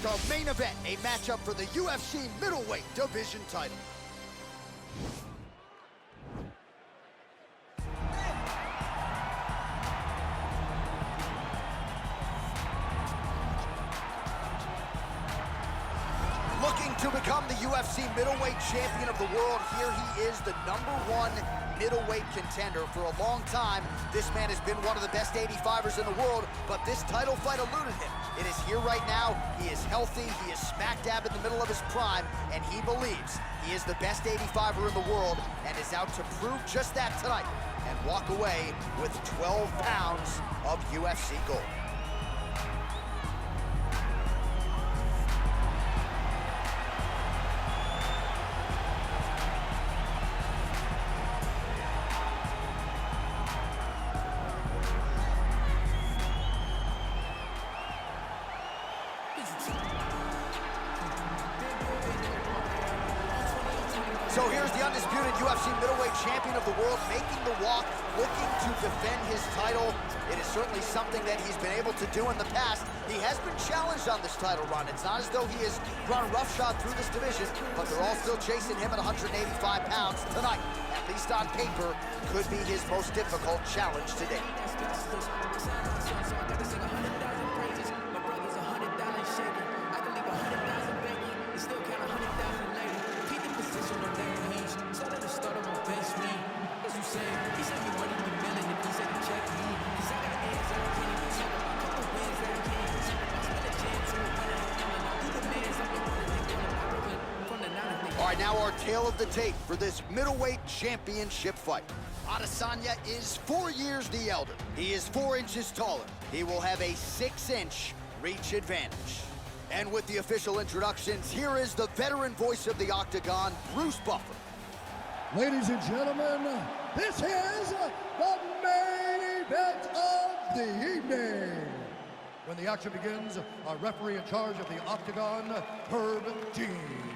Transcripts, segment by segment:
our main event, a matchup for the UFC middleweight division title. Looking to become the UFC middleweight champion of the world, here he is, the #1 middleweight contender. For a long time, this man has been one of the best 85ers in the world, but this title fight eluded him. It is here right now. He is healthy, he is smack dab in the middle of his prime, and he believes he is the best 85er in the world and is out to prove just that tonight and walk away with 12 pounds of UFC gold. So here's the undisputed UFC middleweight champion of the world making the walk, looking to defend his title. It is certainly something that he's been able to do in the past. He has been challenged on this title run. It's not as though he has run roughshod through this division, but they're all still chasing him at 185 pounds tonight. At least on paper, could be his most difficult challenge to date. All right, now our tale of the tape for this middleweight championship fight. Adesanya is 4 years the elder. He is 4 inches taller. He will have a 6-inch reach advantage. And with the official introductions, here is the veteran voice of the Octagon, Bruce Buffer. Ladies and gentlemen, this is the main event of the evening. When the action begins, our referee in charge of the Octagon, Herb Dean.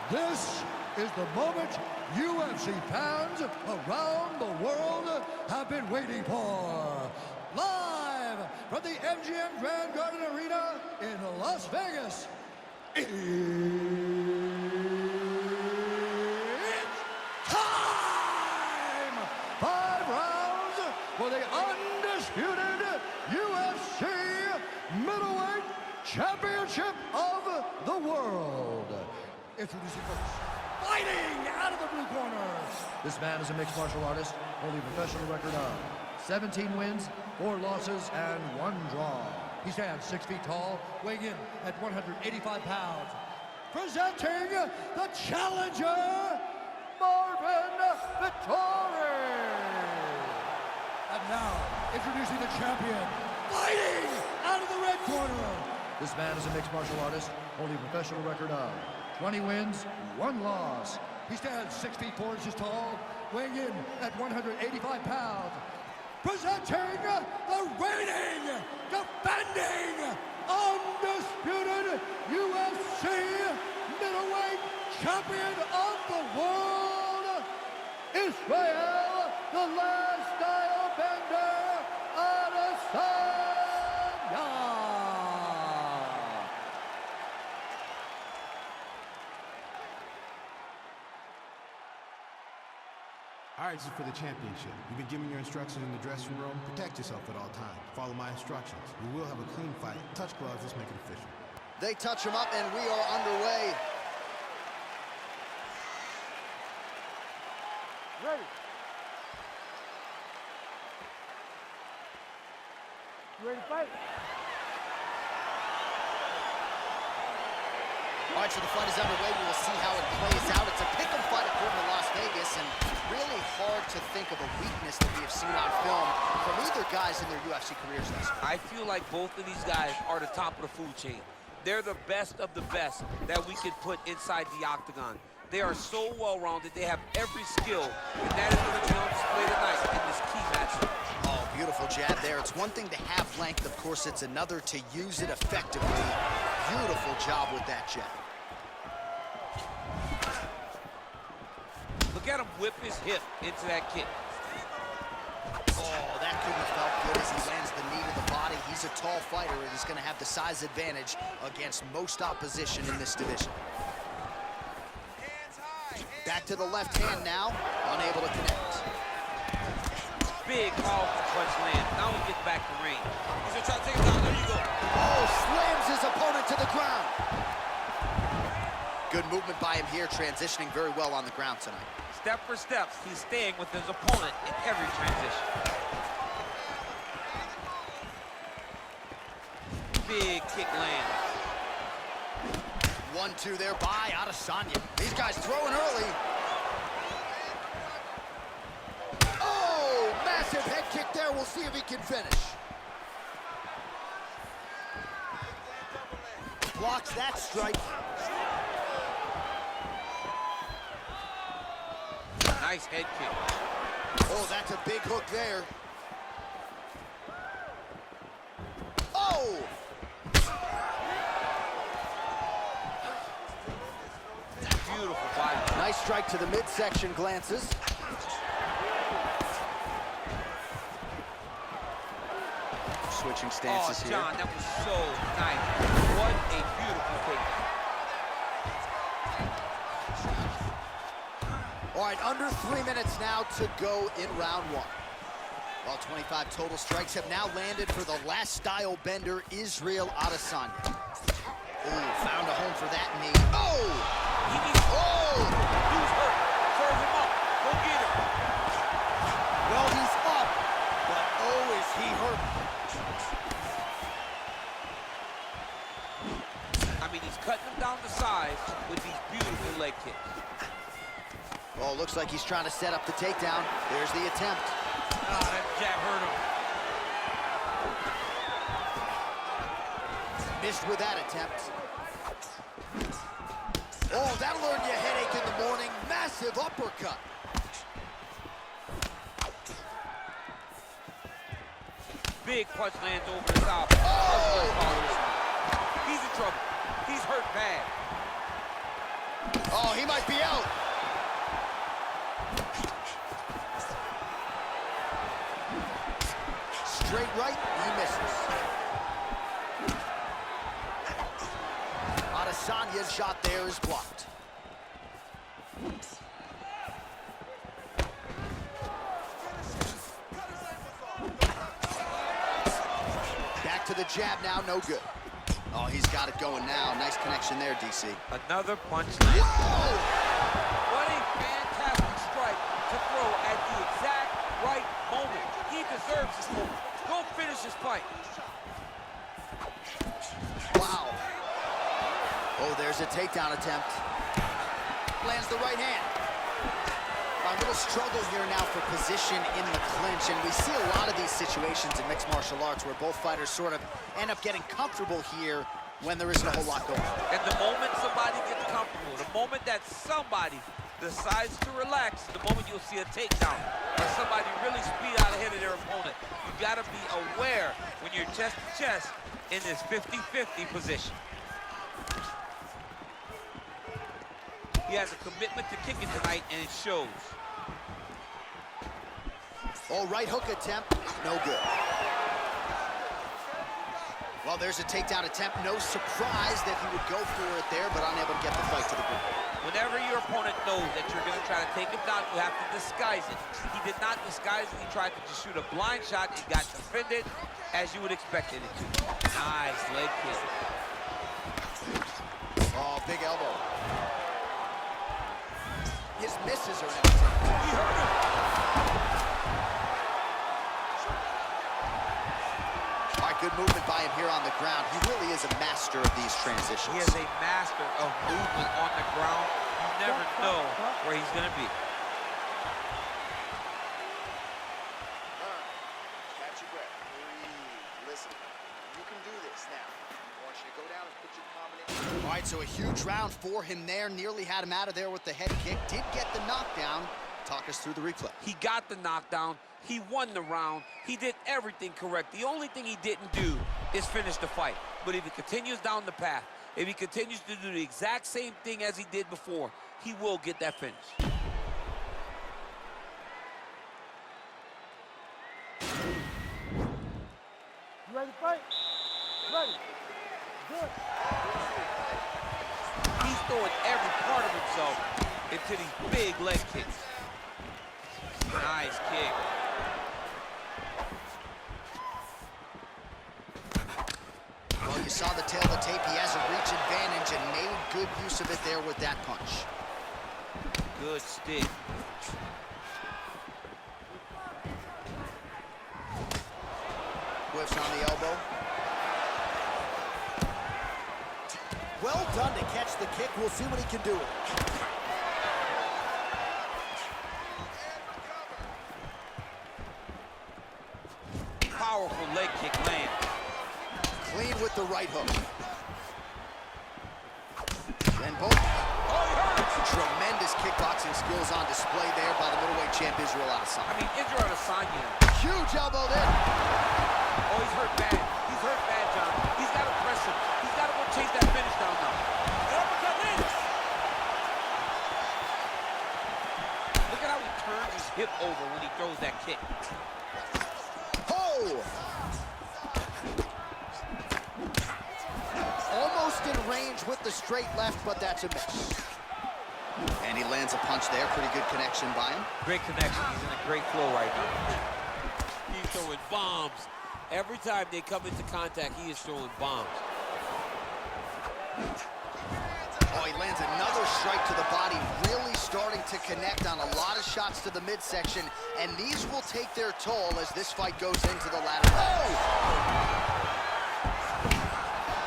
This is the moment UFC fans around the world have been waiting for. Live from the MGM Grand Garden Arena in Las Vegas, it's time! 5 rounds for the undisputed UFC middleweight championship of the world. Introducing first, fighting out of the blue corner. This man is a mixed martial artist, holding a professional record of 17 wins, 4 losses, and 1 draw. He stands 6 feet tall, weighing in at 185 pounds. Presenting the challenger, Marvin Vettori. And now, introducing the champion, fighting out of the red corner. This man is a mixed martial artist, holding a professional record of 20 wins, 1 loss. He stands 6 feet 4 inches tall, weighing in at 185 pounds. Presenting the reigning, defending, undisputed UFC middleweight champion of the world, Israel, the last style bender, Adesanya. All right, this is for the championship. You've been giving your instructions in the dressing room. Protect yourself at all times. Follow my instructions. We will have a clean fight. Touch gloves, let's make it official. They touch him up, and we are underway. Ready. You ready to fight? All right, so the fight is underway. We will see how it plays out. It's a pick-em fight according to Las Vegas, and really hard to think of a weakness that we have seen on film from either guys in their UFC careers thus far. I feel like both of these guys are the top of the food chain. They're the best of the best that we could put inside the octagon. They are so well-rounded. They have every skill, and that is going to be on display tonight in this key matchup. Oh, beautiful jab there. It's one thing to have length. Of course, it's another to use it effectively. Beautiful job with that jab. Look at him whip his hip into that kick. Oh, that couldn't have felt good as he lands the knee to the body. tall fighter is going to have the size advantage against most opposition in this division. Back to the left hand now, unable to connect. Big, powerful punch land. Now he gets back to range. He's gonna try to take him down. There you go. Oh, slams his opponent to the ground. Good movement by him here, transitioning very well on the ground tonight. Step for step, he's staying with his opponent in every transition. Big kick lands. 1-2 there by Adesanya. These guys throwing early. Oh, massive head kick there. We'll see if he can finish. Blocks that strike. Nice head kick. Oh, that's a big hook there. Oh! Beautiful body. Nice strike to the midsection, glances. Switching stances here. John, that was so nice. What a beautiful kick. All right, under 3 minutes now to go in round one. Well, 25 total strikes have now landed for the last style bender, Israel Adesanya. Ooh, found a home for that knee. Oh! Dude's hurt. Serve him up. Go get him. Well, he's up, but oh, is he hurt. I mean, he's cutting him down to size with these beautiful leg kicks. Oh, looks like he's trying to set up the takedown. There's the attempt. Ah, that jab hurt him. Missed with that attempt. Oh, that'll earn you a headache in the morning. Massive uppercut. Big punch lands over the top. Oh! He's in trouble. He's hurt bad. Oh, he might be out. Straight right, he misses. Adesanya's shot there is blocked. Back to the jab now, no good. Oh, he's got it going now. Nice connection there, DC. Another punch lands. Whoa! What a fantastic strike to throw at the exact right moment. He deserves this moment. Go finish this fight. Wow. Oh, there's a takedown attempt. Lands the right hand. A little struggle here now for position in the clinch, and we see a lot of these situations in mixed martial arts where both fighters sort of end up getting comfortable here when there isn't a whole lot going on. And the moment somebody gets comfortable, the moment that somebody decides to relax, the moment you'll see a takedown or somebody really speed out ahead of their opponent. You gotta be aware when you're chest to chest in this 50-50 position. He has a commitment to kicking tonight, and it shows. Oh, right hook attempt, no good. Well, there's a takedown attempt. No surprise that he would go for it there, but unable to get the fight to the ground. Whenever your opponent knows that you're gonna try to take him down, you have to disguise it. He did not disguise it. He tried to just shoot a blind shot. It got defended as you would expect it to. Nice leg kick. Oh, big elbow. His misses are empty. He hurt him. All right, good movement by him here on the ground. He really is a master of these transitions. He is a master of movement on the ground. You never know where he's gonna be. Catch your breath. Breathe. Listen, you can do this now. I want you to go down and put your combination. All right, so a huge round for him there. Nearly had him out of there with the head kick. Did get the knockdown. Talk us through the replay. He got the knockdown. He won the round. He did everything correct. The only thing he didn't do is finish the fight. But if he continues down the path, if he continues to do the exact same thing as he did before, he will get that finish. You ready to fight? Ready. Good. He's throwing every part of himself into these big leg kicks. Nice kick. Well, you saw the tail of the tape. He has a reach advantage and made good use of it there with that punch. Good stick. Whiffs on the elbow. Well done to catch the kick. We'll see what he can do with it. Powerful leg kick land. Clean with the right hook. Then both. Oh, he hurt it. Tremendous kickboxing skills on display there by the middleweight champ Israel Adesanya. I mean, Israel Adesanya. Huge elbow there. Oh, he's hurt bad. He's hurt bad, John. He's got to press him. He's got to go chase that finish down now. Look at how he turns his hip over when he throws that kick. Oh! Almost in range with the straight left, but that's a miss. And he lands a punch there. Pretty good connection by him. Great connection. He's in a great flow right now. He's throwing bombs. Every time they come into contact, he is throwing bombs. Oh, he lands another strike to the body, really starting to connect on a lot of shots to the midsection, and these will take their toll as this fight goes into the latter round.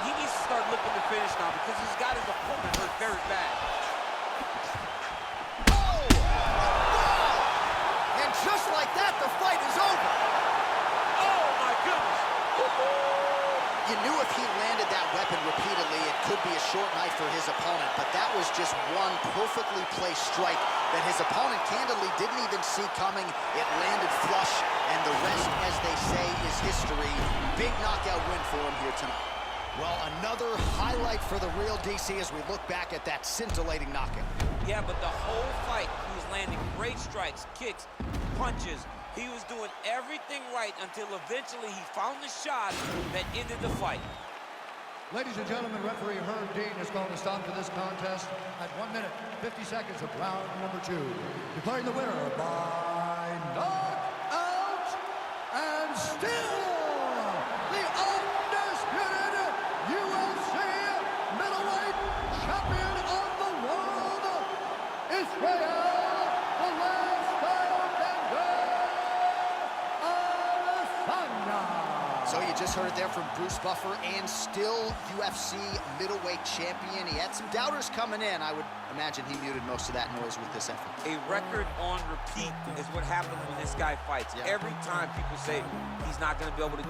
He needs to start looking to finish now because he's got his opponent hurt very bad. Oh! And just like that, the fight is over. Oh, my goodness. You knew if he landed that weapon repeatedly, it could be a short night for his opponent, but that was just one perfectly placed strike that his opponent candidly didn't even see coming. It landed flush, and the rest, as they say, is history. Big knockout win for him here tonight. Well, another highlight for the real DC as we look back at that scintillating knockout. Yeah, but the whole fight, he was landing great strikes, kicks, punches. He was doing everything right until eventually he found the shot that ended the fight. Ladies and gentlemen, referee Herb Dean has called a stop to this contest at 1 minute, 50 seconds of round number 2. Declaring the winner by knockout and still the undisputed UFC middleweight champion of the world, Israel. So you just heard it there from Bruce Buffer, and still UFC middleweight champion. He had some doubters coming in. I would imagine he muted most of that noise with this effort. A record on repeat is what happens when this guy fights. Yeah. Every time people say he's not going to be able to get